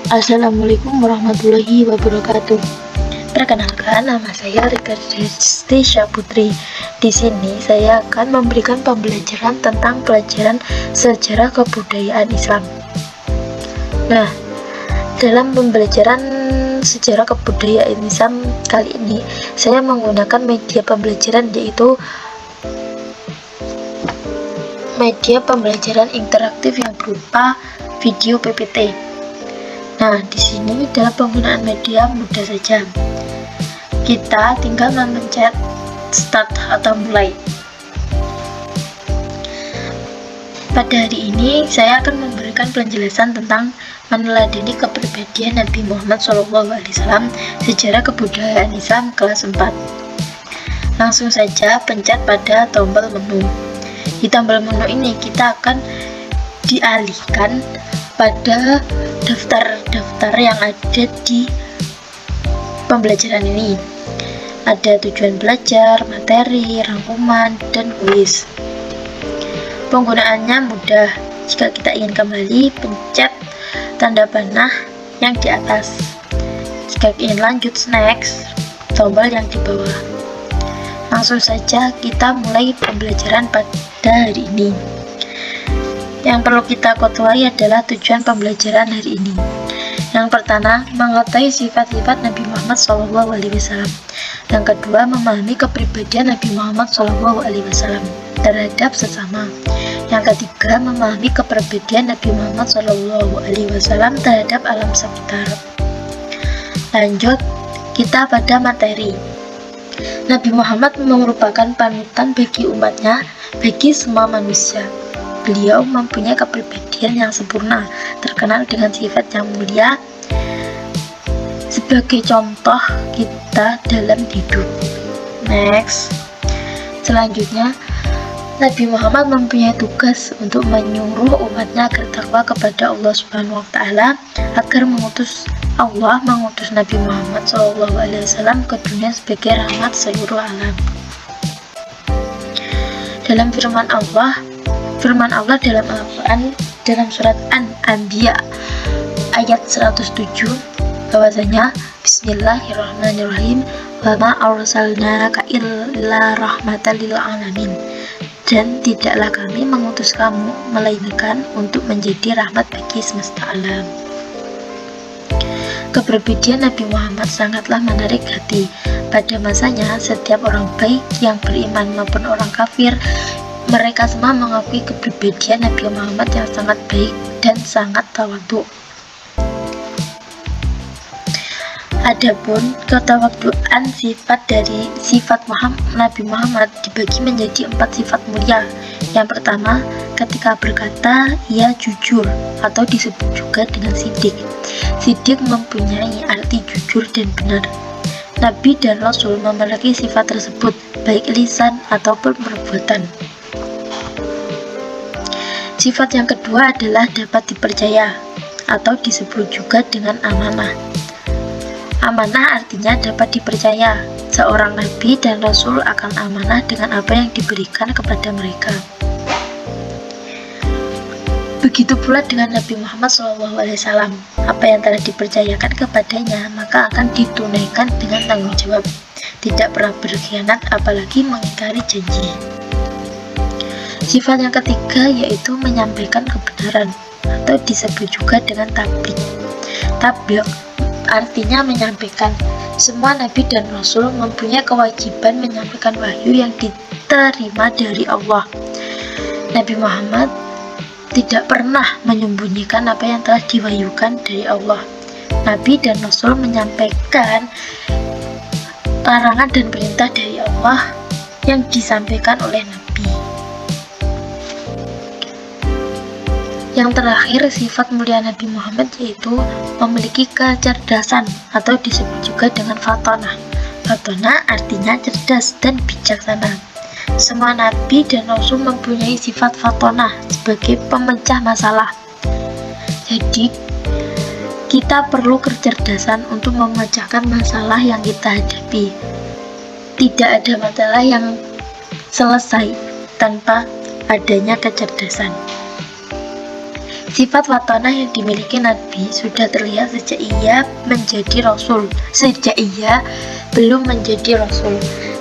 Assalamualaikum warahmatullahi wabarakatuh. Perkenalkan, nama saya Rika Destisha Putri. Di sini saya akan memberikan pembelajaran tentang pelajaran sejarah kebudayaan Islam. Nah, dalam pembelajaran sejarah kebudayaan Islam kali ini, saya menggunakan media pembelajaran yaitu media pembelajaran interaktif yang berupa video PPT. Nah, di sini dalam penggunaan media mudah saja. Kita tinggal memencet start atau mulai. Pada hari ini saya akan memberikan penjelasan tentang meneladani kepribadian Nabi Muhammad SAW, sejarah kebudayaan Islam kelas 4. Langsung saja pencet pada tombol menu. Di tombol menu ini kita akan dialihkan pada daftar-daftar yang ada di pembelajaran ini. Ada tujuan belajar, materi, rangkuman, dan kuis. Penggunaannya mudah. Jika kita ingin kembali, pencet tanda panah yang di atas. Jika ingin lanjut next, tombol yang di bawah. Langsung saja kita mulai pembelajaran pada hari ini. Yang perlu kita ketahui adalah tujuan pembelajaran hari ini. Yang pertama, mengetahui sifat-sifat Nabi Muhammad SAW. Yang kedua, memahami kepribadian Nabi Muhammad SAW terhadap sesama. Yang ketiga, memahami kepribadian Nabi Muhammad SAW terhadap alam sekitar. Lanjut, kita pada materi. Nabi Muhammad merupakan panutan bagi umatnya, bagi semua manusia. Beliau mempunyai kepribadian yang sempurna, terkenal dengan sifat yang mulia sebagai contoh kita dalam hidup. Next. Selanjutnya, Nabi Muhammad mempunyai tugas untuk menyuruh umatnya agar takwa kepada Allah Subhanahu wa taala, agar Allah mengutus Nabi Muhammad SAW ke dunia sebagai rahmat seluruh alam. Dalam firman Allah dalam Al-Quran dalam surat An-Anbiya ayat 107 bahwasanya Bismillahirrahmanirrahim wa ma arsalnaka illa rahmatan lil alamin, dan tidaklah kami mengutus kamu melainkan untuk menjadi rahmat bagi semesta alam. Kepribadian Nabi Muhammad sangatlah menarik hati. Pada masanya, setiap orang baik yang beriman maupun orang kafir, mereka semua mengakui kepribadian Nabi Muhammad yang sangat baik dan sangat tawadhu. Adapun ketawadhuan dari sifat Nabi Muhammad dibagi menjadi 4 sifat mulia. Yang pertama, ketika berkata ia jujur atau disebut juga dengan sidik. Sidik mempunyai arti jujur dan benar. Nabi dan Rasul memiliki sifat tersebut baik lisan ataupun perbuatan. Sifat yang kedua adalah dapat dipercaya atau disebut juga dengan amanah. Amanah artinya dapat dipercaya. Seorang nabi dan rasul akan amanah dengan apa yang diberikan kepada mereka. Begitu pula dengan Nabi Muhammad SAW. Apa yang telah dipercayakan kepadanya maka akan ditunaikan dengan tanggung jawab. Tidak pernah berkhianat apalagi mengingkari janji. Sifat yang ketiga yaitu menyampaikan kebenaran atau disebut juga dengan tabligh. Tabligh artinya menyampaikan. Semua nabi dan rasul mempunyai kewajiban menyampaikan wahyu yang diterima dari Allah. Nabi Muhammad tidak pernah menyembunyikan apa yang telah diwahyukan dari Allah. Nabi dan rasul menyampaikan larangan dan perintah dari Allah yang disampaikan oleh nabi. Yang terakhir, sifat mulia Nabi Muhammad yaitu memiliki kecerdasan atau disebut juga dengan fatonah. Fatonah artinya cerdas dan bijaksana. Semua nabi dan rasul mempunyai sifat fatonah sebagai pemecah masalah. Jadi, kita perlu kecerdasan untuk memecahkan masalah yang kita hadapi. Tidak ada masalah yang selesai tanpa adanya kecerdasan. Sifat watonah yang dimiliki Nabi sudah terlihat sejak ia belum menjadi Rasul.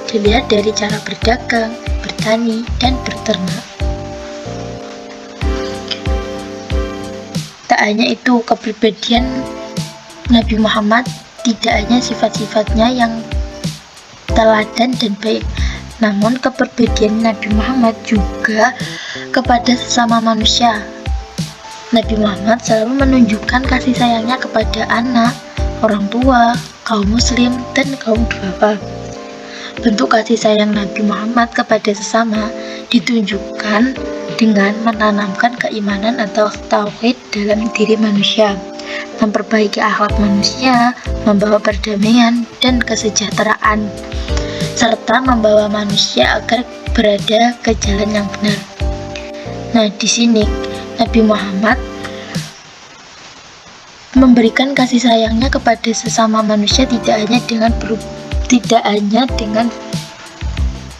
Dilihat dari cara berdagang, bertani, dan berternak. Tak hanya itu, kepribadian Nabi Muhammad tidak hanya sifat-sifatnya yang teladan dan baik, namun kepribadian Nabi Muhammad juga kepada sesama manusia. Nabi Muhammad selalu menunjukkan kasih sayangnya kepada anak, orang tua, kaum muslim, dan kaum duafa. Bentuk kasih sayang Nabi Muhammad kepada sesama ditunjukkan dengan menanamkan keimanan atau tauhid dalam diri manusia, memperbaiki akhlak manusia, membawa perdamaian dan kesejahteraan, serta membawa manusia agar berada ke jalan yang benar. Nah, di sini Nabi Muhammad memberikan kasih sayangnya kepada sesama manusia tidak hanya dengan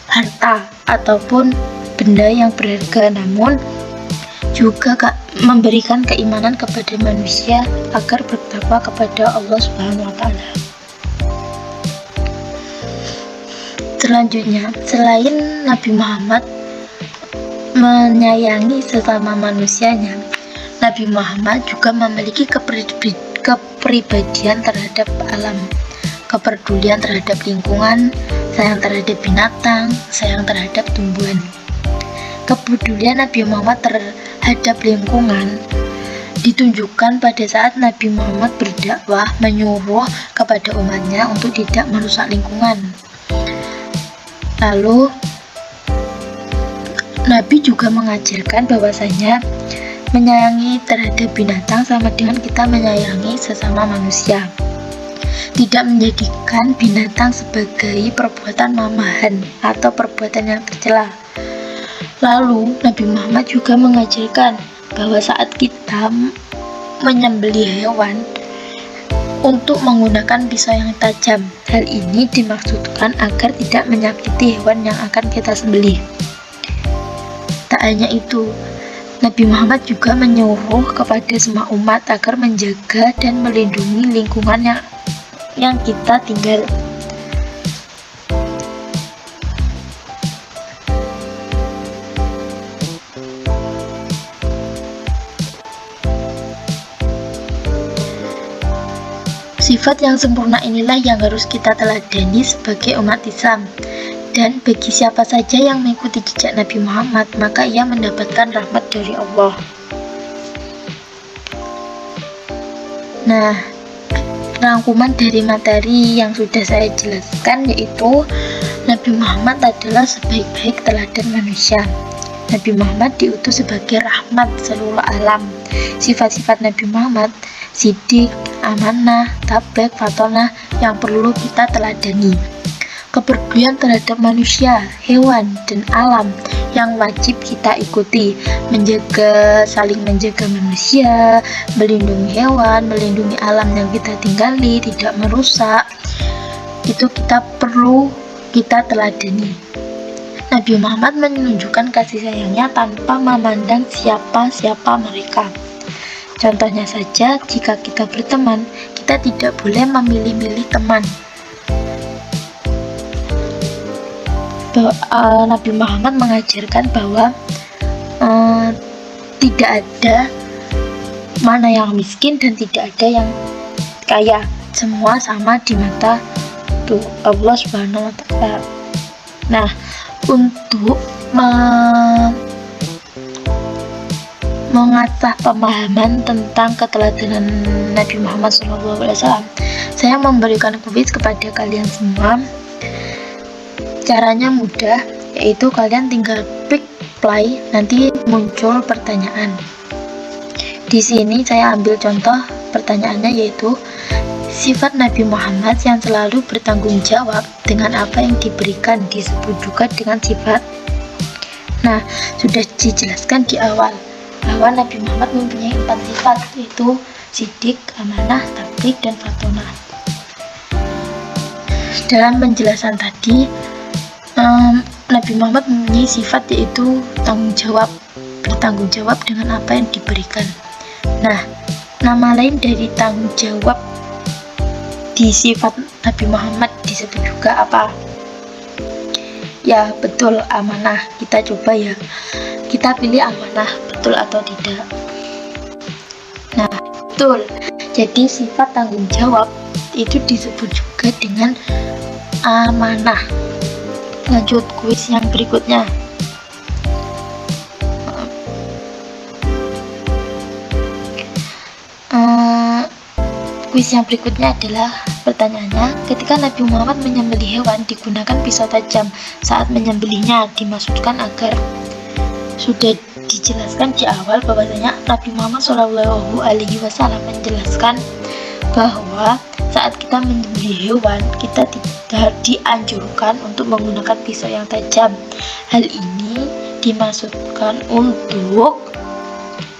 harta ataupun benda yang berharga, namun juga memberikan keimanan kepada manusia agar bertakwa kepada Allah Subhanahu wa Ta'ala. Selanjutnya, selain Nabi Muhammad menyayangi sesama manusianya, Nabi Muhammad juga memiliki kepribadian terhadap alam, kepedulian terhadap lingkungan, sayang terhadap binatang, sayang terhadap tumbuhan. Kepedulian Nabi Muhammad terhadap lingkungan ditunjukkan pada saat Nabi Muhammad berdakwah menyuruh kepada umatnya untuk tidak merusak lingkungan. Lalu Nabi juga mengajarkan bahwasanya menyayangi terhadap binatang sama dengan kita menyayangi sesama manusia. Tidak menjadikan binatang sebagai perbuatan mamahan atau perbuatan yang tercela. Lalu Nabi Muhammad juga mengajarkan bahwa saat kita menyembelih hewan untuk menggunakan pisau yang tajam. Hal ini dimaksudkan agar tidak menyakiti hewan yang akan kita sembelih. Tak hanya itu, Nabi Muhammad juga menyuruh kepada semua umat agar menjaga dan melindungi lingkungan yang kita tinggal. Sifat yang sempurna inilah yang harus kita teladani sebagai umat Islam. Dan bagi siapa saja yang mengikuti jejak Nabi Muhammad, maka ia mendapatkan rahmat dari Allah. Nah, rangkuman dari materi yang sudah saya jelaskan yaitu Nabi Muhammad adalah sebaik-baik teladan manusia. Nabi Muhammad diutus sebagai rahmat seluruh alam. Sifat-sifat Nabi Muhammad, sidik, amanah, tabligh, fatonah yang perlu kita teladani. Kepedulian terhadap manusia, hewan, dan alam yang wajib kita ikuti, saling menjaga manusia, melindungi hewan, melindungi alam yang kita tinggali, tidak merusak, itu perlu kita teladani. Nabi Muhammad menunjukkan kasih sayangnya tanpa memandang siapa mereka. Contohnya saja, jika kita berteman, kita tidak boleh memilih-milih teman. Nabi Muhammad mengajarkan bahwa tidak ada mana yang miskin dan tidak ada yang kaya, semua sama di mata Allah Subhanahu wa Ta'ala. Nah, untuk mengasah pemahaman tentang keteladanan Nabi Muhammad SAW, saya memberikan kuis kepada kalian semua. Caranya mudah, yaitu kalian tinggal klik play, nanti muncul pertanyaan. Di sini saya ambil contoh pertanyaannya, yaitu sifat Nabi Muhammad yang selalu bertanggung jawab dengan apa yang diberikan disebut juga dengan sifat. Nah, sudah dijelaskan di awal bahwa Nabi Muhammad mempunyai 4 sifat, yaitu sidik, amanah, tabligh, dan fatonah. Dalam penjelasan tadi, Nabi Muhammad mempunyai sifat yaitu bertanggung jawab dengan apa yang diberikan. Nah, nama lain dari tanggung jawab di sifat Nabi Muhammad disebut juga apa? Ya betul, amanah. Kita coba ya, kita pilih amanah, betul atau tidak. Nah betul, jadi sifat tanggung jawab itu disebut juga dengan amanah. Lanjut kuis yang berikutnya. Kuis yang berikutnya adalah pertanyaannya, ketika Nabi Muhammad menyembelih hewan digunakan pisau tajam saat menyembelihnya, dimaksudkan agar sudah dijelaskan di awal bahwasanya Nabi Muhammad SAW menjelaskan bahwa saat kita menyembelih hewan kita tidak dianjurkan untuk menggunakan pisau yang tajam. Hal ini dimaksudkan untuk,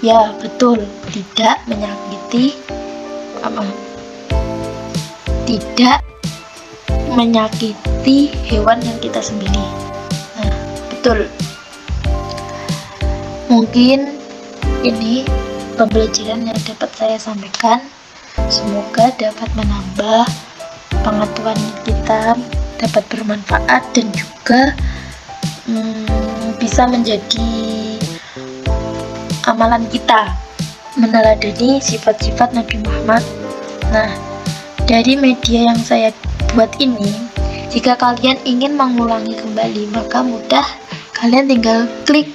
ya betul, tidak menyakiti hewan yang kita sembelih. Nah betul, mungkin ini pembelajaran yang dapat saya sampaikan. Semoga dapat menambah pengetahuan kita, dapat bermanfaat, dan juga bisa menjadi amalan kita meneladani sifat-sifat Nabi Muhammad. Nah, dari media yang saya buat ini, jika kalian ingin mengulangi kembali, maka mudah, kalian tinggal klik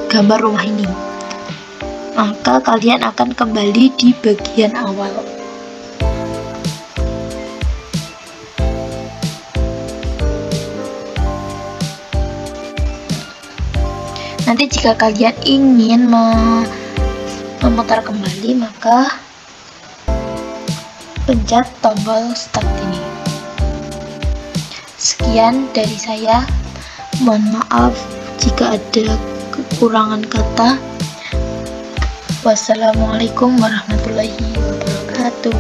gambar rumah ini, maka kalian akan kembali di bagian awal. Nanti jika kalian ingin memutar kembali, maka pencet tombol start ini. Sekian dari saya, mohon maaf jika ada kekurangan kata. Wassalamualaikum warahmatullahi wabarakatuh.